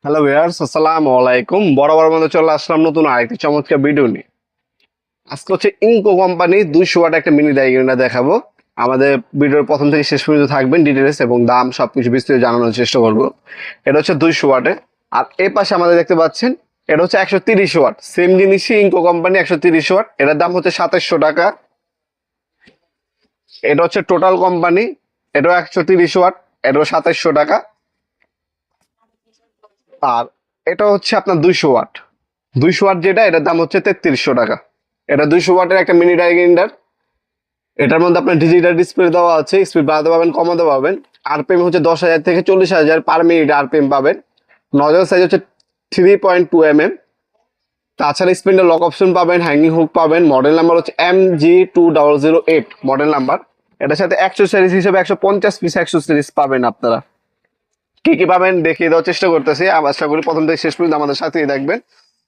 Hello viewers, আসসালামু আলাইকুম। বরাবর মধ্যে চলে আসলাম নতুন আরেকটি চমৎকার ভিডিও নিয়ে। আজকে হচ্ছে ইনকো কোম্পানি 200 ওয়াট একটা মিনি ডাইগ্রামটা দেখাবো। আমাদের ভিডিওর প্রথম থেকে শেষ পর্যন্ত থাকবেন, ডিটেলস এবং দাম সবকিছু বিস্তারিত জানানোর চেষ্টা করবো। এটা হচ্ছে 200 ওয়াটে। আর এই পাশে আমাদের দেখতে পাচ্ছেন এটা হচ্ছে 130 ওয়াট। সেম জিনিসই ইনকো কোম্পানি 130 ওয়াট, এটার দাম হচ্ছে 2700 টাকা। এটা হচ্ছে টোটাল কোম্পানি, এটাও 130 ওয়াট, এটাও 2700 টাকা। আর এটা হচ্ছে আপনার 200 ওয়াট। 200 ওয়াট যেটা, এটার দাম হচ্ছে 3300 টাকা। এটা 200 ওয়াটের একটা মিনি ডাইগ্রাইন্ডার। এটার মধ্যে আপনার ডিজিটাল ডিসপ্লে দেওয়া আছে, স্পিড বাড়াতে পারবেন, কমাতে পারবেন। আরপিএম হচ্ছে 10,000 থেকে 40,000 পার মিনিট আরপিএম পাবেন। নজল সাইজ হচ্ছে 3.2 mm। তাছাড়া স্পিন্ডের লক অপশন পাবেন, হ্যাঙ্গিং হুক পাবেন। মডেল নাম্বার হচ্ছে MG2008 মডেল নাম্বার। এটার সাথে অ্যাক্সেসরিজ হিসেবে 150 পিস অ্যাক্সেসরিজ পাবেন আপনারা। কি কি পাবেন দেখিয়ে দেওয়ার চেষ্টা করতেছি। আশা করি প্রথম থেকে শেষ পর্যন্ত আমাদের সাথেই দেখবেন।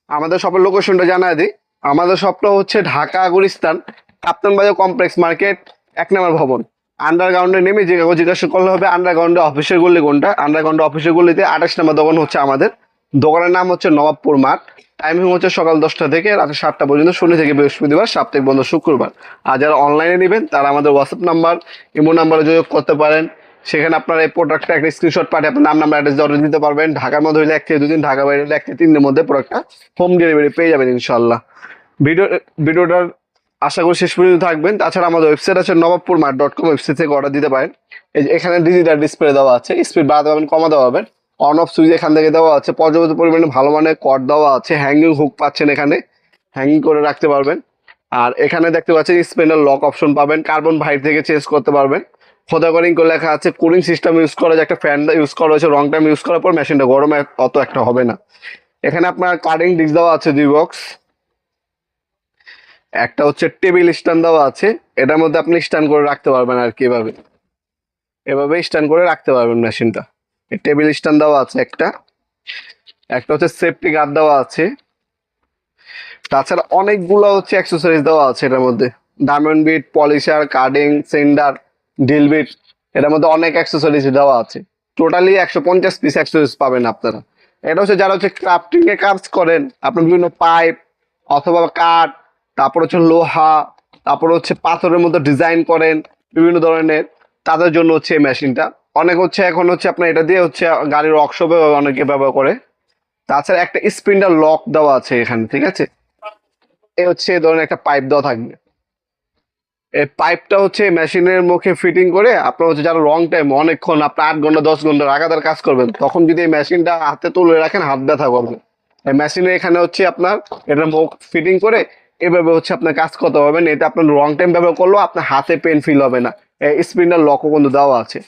আমাদের শপের লোকেশনটা জানাই দিই। আমাদের শপটা হচ্ছে ঢাকা গুলিস্তান কাপ্তান বাজার কমপ্লেক্স মার্কেট 1 নম্বর ভবন। আন্ডারগ্রাউন্ডে নেমে যে কাগজ জিজ্ঞাসা করলে হবে আন্ডারগ্রাউন্ডে অফিসের গল্লি কোনটা। আন্ডারগ্রাউন্ডে অফিসের গল্লিতে 28 নম্বর দোকান হচ্ছে আমাদের। দোকানের নাম হচ্ছে নবাবপুর মাঠ। টাইমিং হচ্ছে সকাল 10টা থেকে রাতে 7টা পর্যন্ত, শনি থেকে বৃহস্পতিবার, সাপ্তাহিক বন্ধ শুক্রবার। আর যারা অনলাইনে নেবেন তারা আমাদের হোয়াটসঅ্যাপ নাম্বার, ইমো নাম্বারে যোগাযোগ করতে পারেন। সেখানে আপনার এই প্রোডাক্টটা একটা স্ক্রিনশট পাঠিয়ে আপনার নাম, নাম্বার, অ্যাড্রেস অর্ডার দিতে পারবেন। ঢাকার মধ্যে হলে 1 থেকে 2 দিন, ঢাকা বাইরে হলে 1 থেকে 3 দিনের মধ্যে প্রোডাক্টটা হোম ডেলিভারি পেয়ে যাবেন ইনশাল্লাহ। ভিডিওটার আশা করি শেষ পর্যন্ত থাকবেন। তাছাড়া আমাদের ওয়েবসাইট আছে নবাবপুরমার্ট.com, ওয়েবসাইট থেকে অর্ডার দিতে পারেন। এই যে এখানে ডিজিটাল ডিসপ্লে দেওয়া আছে, স্পিড বাড়াতে পারবেন, কমাতে পারবেন। অন অফ সুইচ এখান থেকে দেওয়া আছে। পর্যাপ্ত পরিমাণে ভালো মানের কর্ড দেওয়া আছে। হ্যাঙ্গিং হুক পাচ্ছেন, এখানে হ্যাঙ্গিং করে রাখতে পারবেন। আর এখানে দেখতে পাচ্ছেন স্পিন্ডের লক অপশন পাবেন, কার্বন ভাইট থেকে চেঞ্জ করতে পারবেন। খোদা করিং করে লেখা আছে। কুলিং সিস্টেম ইউজ করা, যে একটা ফ্যান ইউজ করা হয়েছে, রং টাইম ইউজ করার পর মেশিনটা গরম অত একটা হবে না। এখানে আপনার কাটিং ডিস্ক দেওয়া আছে 2 বক্স। একটা হচ্ছে টেবিল স্ট্যান্ড দেওয়া আছে, এটার মধ্যে আপনি স্ট্যান্ড করে রাখতে পারবেন। আর কি এভাবে স্ট্যান্ড করে রাখতে পারবেন মেশিনটা। টেবিল স্ট্যান্ড দেওয়া আছে একটা। একটা হচ্ছে সেফটি গার্ড দেওয়া আছে। তাছাড়া অনেকগুলো হচ্ছে অ্যাক্সেসরিজ দেওয়া আছে এটার মধ্যে। Diamond bit, polisher, carding, sander, drill bit, এটার মধ্যে অনেক অ্যাক্সেসরিজ দেওয়া আছে। টোটালি 150 পিস অ্যাক্সেসরিজ পাবেন আপনারা। এটা হচ্ছে যারা হচ্ছে ক্রাফটিং এর কাজ করেন, আপনার বিভিন্ন পাইপ অথবা কাঠ, তারপর হচ্ছে লোহা, তারপর হচ্ছে পাথরের মধ্যে ডিজাইন করেন বিভিন্ন ধরনের, তাদের জন্য হচ্ছে এই মেশিনটা। অনেক হচ্ছে এখন হচ্ছে আপনার এটা দিয়ে হচ্ছে গাড়ির ওয়ার্কশপে অনেকে ব্যবহার করে। তাছাড়া একটা স্পিন্ডার লক দেওয়া আছে এখানে, ঠিক আছে। এ হচ্ছে এই ধরনের একটা পাইপ দেওয়া থাকবে। এই পাইপটা হচ্ছে মেশিনের মুখে ফিটিং করে আপনার হচ্ছে যারা লং টাইম অনেকক্ষণ আপনার 8 ঘন্টা 10 ঘন্টা লাগাতার কাজ করবেন, তখন যদি এই মেশিনটা হাতে তুলে রাখেন হাত ব্যথা করবে। এই মেশিনে এখানে হচ্ছে আপনার এটা মুখ ফিটিং করে এভাবে হচ্ছে আপনার কাজ করতে পারবেন। এতে আপনার লং টাইম ব্যবহার করলেও আপনার হাতে পেন ফিল হবে না। এই স্পিন্ডার লকও কিন্তু দেওয়া আছে।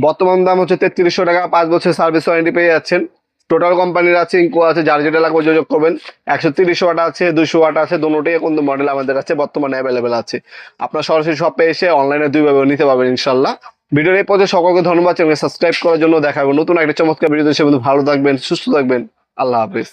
বর্তমান দাম হচ্ছে 3300 টাকা, 5 বছর সার্ভিস ওয়ারেন্টি পেয়ে যাচ্ছেন। টোটাল কোম্পানির আছে, ইনকো আছে, যার যেটা লাগবে যোগাযোগ করবেন। 130 ওয়াট আছে, 200 ওয়াট আছে, দুটোই কিন্তু মডেল আমাদের আছে বর্তমানে অ্যাভেলেবেল আছে। আপনার সরাসরি শপে এসে অনলাইনে 2ভাবে নিতে পারবেন ইনশাল্লাহ। ভিডিওর এই পর্যায়ে সকলকে ধন্যবাদ, চ্যানেলকে সাবস্ক্রাইব করার জন্য। দেখা হবে নতুন একটা চমৎকার ভিডিও। ভালো থাকবেন, সুস্থ থাকবেন। আল্লাহ হাফিজ।